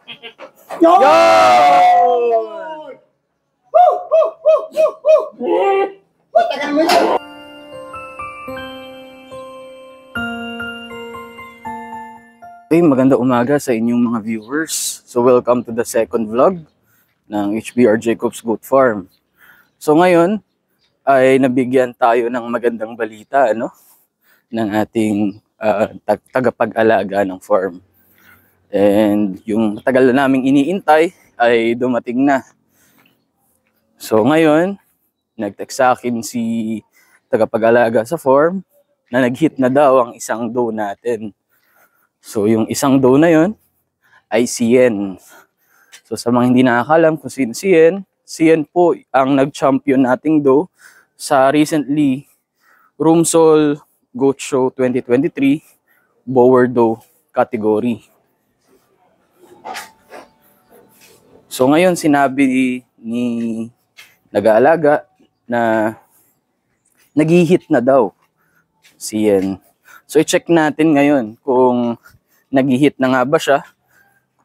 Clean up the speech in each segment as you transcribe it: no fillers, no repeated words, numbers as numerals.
Yun! Tagal mo yun. Okay, magandang umaga sa inyong mga viewers. So welcome to the second vlog ng HBR Jacobs Goat Farm. So ngayon ay nabigyan tayo ng magandang balita ng ating tagapag-alaga ng farm. And yung matagal na naming iniintay ay dumating na. So ngayon, nag-text sa akin si tagapag-alaga sa farm na nag-hit na daw ang isang doe natin. So yung isang doe na yon ay si Yen. So sa mga hindi nakakalam kung sino si Yen, si Yen po ang nag-champion nating doe sa recently Rumsol Goat Show 2023 Boer Doe category. So ngayon sinabi ni nag-aalaga na nag-hit na daw si Yen. So i-check natin ngayon kung nag-hit na nga ba siya.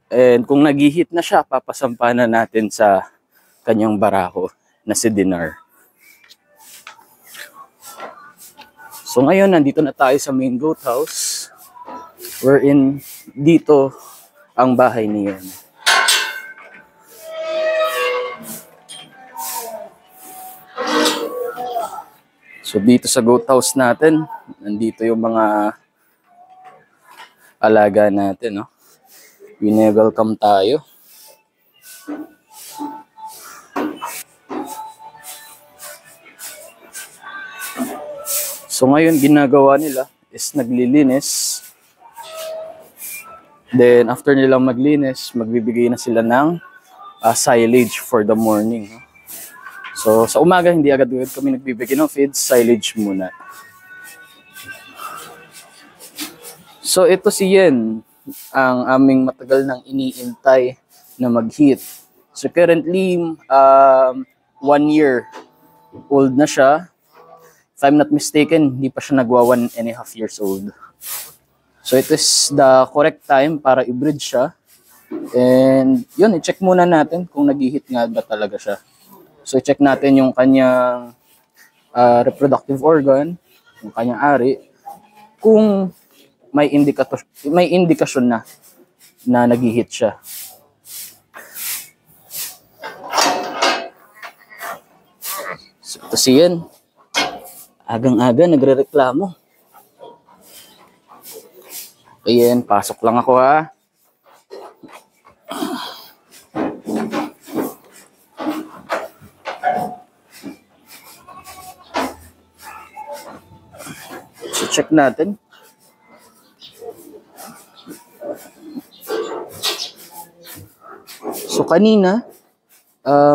And kung nag-hit na siya, papasampahan na natin sa kanyang barako na si Dinar. So ngayon nandito na tayo sa main goat house, wherein dito ang bahay ni Yen. So dito sa goat house natin, nandito yung mga alaga natin, Wine-welcome tayo. So ngayon ginagawa nila is naglilinis. Then after nilang maglinis, magbibigay na sila ng silage for the morning. So sa umaga hindi agad kami nagbibigay ng feeds, silage muna. So ito si Yen, ang aming matagal nang iniintay na mag-hit. So currently 1 year old na siya. If I'm not mistaken, hindi pa siya nagwa 1.5 years old. So it is the correct time para i-breed siya. And yun, i-check muna natin kung nag-hit nga ba talaga siya. So i-check natin yung kanyang reproductive organ, yung kanyang ari, kung may indikasyon na nag-hit siya. So ito si Yen. Agang-aga nagrereklamo. Ayan, pasok lang ako ha. So check natin. So kanina,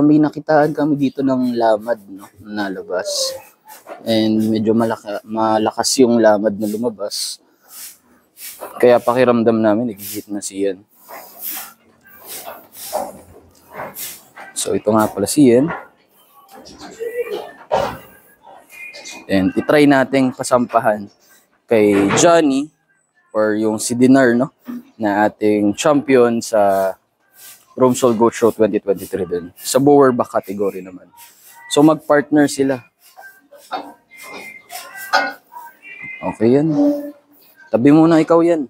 may nakitaan kami dito ng lamad na labas. And medyo malakas yung lamad na lumabas. Kaya pakiramdam namin nag-hit na si Yen. So ito nga pala si Yen. And itry nating pasampahan kay Johnny or yung si Dinar na ating champion sa Rumsol Goat Show 2023 din. Sa Boer Back category naman. So mag-partner sila. Okay yan. Tabi muna ikaw yan.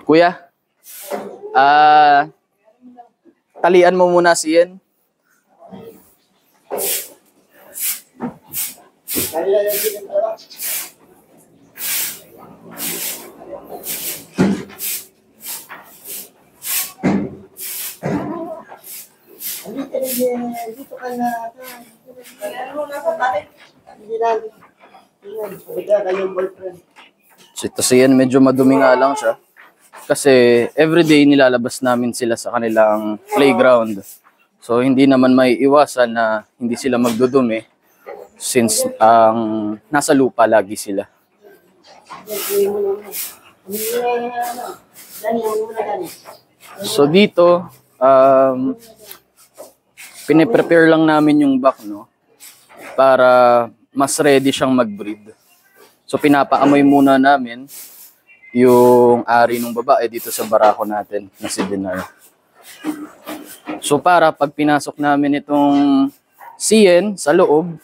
Kuya, talian mo muna si Yen. Dito ka na. So ito si Yen, medyo madumi nga lang siya. Kasi everyday nilalabas namin sila sa kanilang playground. So hindi naman may iwasan na hindi sila magdudumi since nasa lupa lagi sila. So dito, pine-prepare lang namin yung back, para mas ready siyang mag-breed. So pinapaamoy muna namin yung ari ng babae dito sa barako natin na si Dinar. So para pag pinasok namin itong Sien sa loob,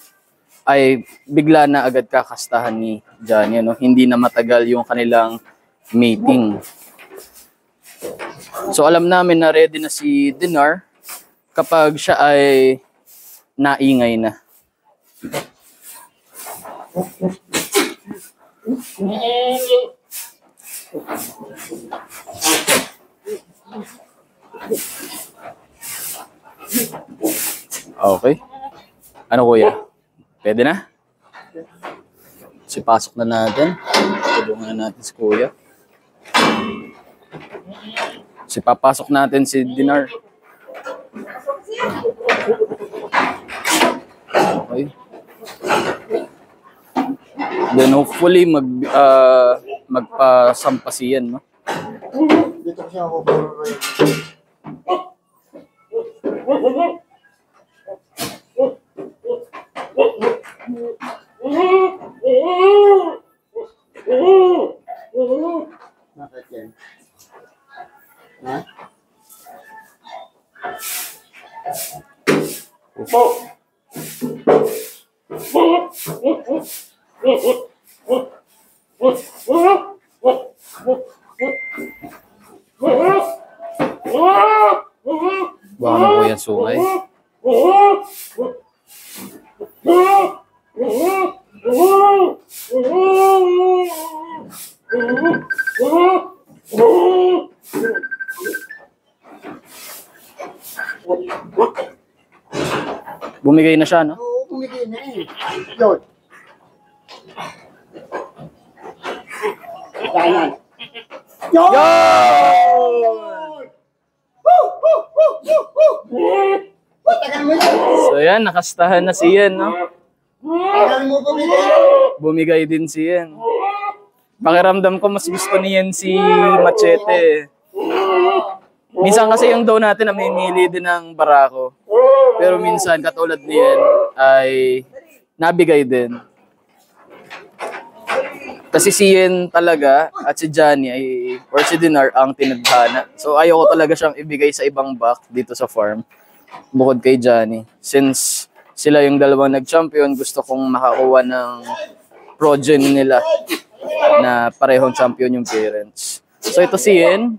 ay bigla na agad kakastahan ni Johnny. No? Hindi na matagal yung kanilang mating. So alam namin na ready na si Dinar kapag siya ay naingay na. Okay. Ano kuya? Pwede na? Pasok na natin. Tulungan na natin si kuya. Papasok natin si Dinar. Okay. Then hopefully magpasampasiyan, no? Dito siya ako puro. Bakit yan? Ha? Baka na po yan sungay. Bumigay na siya, no? Oo, bumigay na eh. Yun. Yan. Yun! Woo! Woo! Woo! Woo! Woo! Tagal mo yun. So yan, nakastahan na si Ian, no? Tagal mo bumigay. Bumigay din si Ian. Pakiramdam ko mas gusto ni Ian si Machete. Minsan kasi yung daw natin na mamimili din ng barako. Pero minsan katulad ni Ian ay nabigay din. Kasi si Ian talaga at si Johnny ay, or si Dinar ang tinadhana. So ayoko talaga siyang ibigay sa ibang back dito sa farm. Bukod kay Johnny. Since sila yung dalawang nag-champion, gusto kong makakuha ng progeny nila na parehong champion yung parents. So ito si Ian.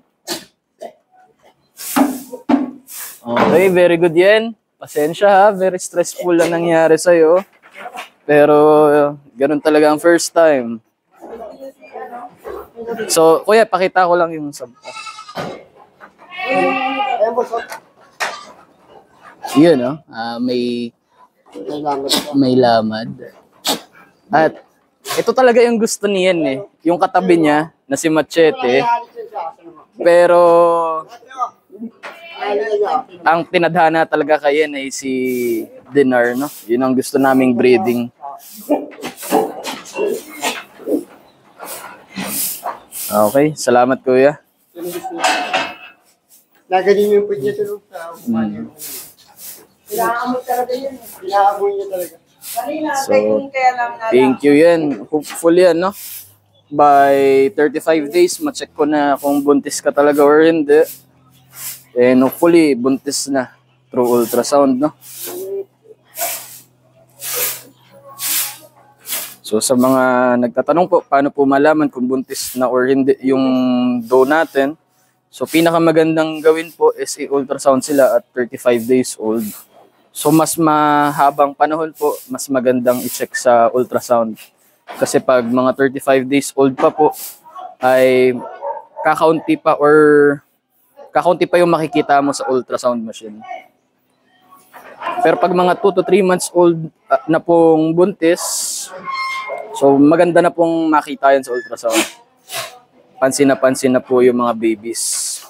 Okay, very good yan. Pasensya ha, very stressful lang nangyari sa'yo. Pero ganun talaga ang first time. So, kuya, pakita ko lang yung sabta. Ayan po, so. Yun, no? May lamad. At ito talaga yung gusto niyan eh. Yung katabi niya na si Machete. Pero ang tinadhana talaga kay Ian ay si Dinar, no? Yun ang gusto naming breeding. Okay, salamat kuya. Nagaling yung pwede sa loob sa umahan. Pinaamoy talaga yun. Pinaamoy niya talaga. So, thank you yan. Hopefully yan, no? By 35 days, ma-check ko na kung buntis ka talaga or hindi. And hopefully, buntis na through ultrasound, no? So sa mga nagtatanong po, paano po malaman kung buntis na or hindi yung doe natin? So pinakamagandang gawin po is i-ultrasound sila at 35 days old. So mas mahabang panahon po, mas magandang i-check sa ultrasound. Kasi pag mga 35 days old pa po, ay kakaunti pa yung makikita mo sa ultrasound machine. Pero pag mga 2 to 3 months old na pong buntis, so maganda na pong makita yan sa ultrasound. Pansin na po yung mga babies.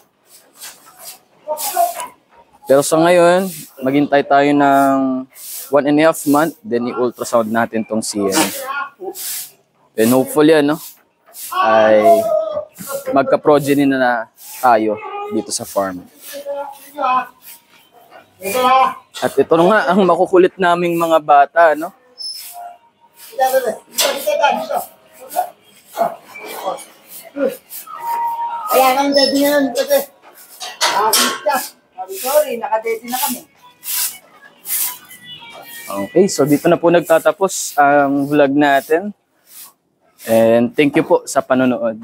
Pero sa ngayon, maghintay tayo ng 1.5 month, then i-ultrasound natin tong CN. And hopefully, ay magka-progeny na tayo dito sa farm. At ito na nga ang makukulit naming mga bata, no? tayong daddy ngayon kasi. Nakakit ka. Sorry, nakadete na kami. Okay, so dito na po nagtatapos ang vlog natin. And thank you po sa panonood.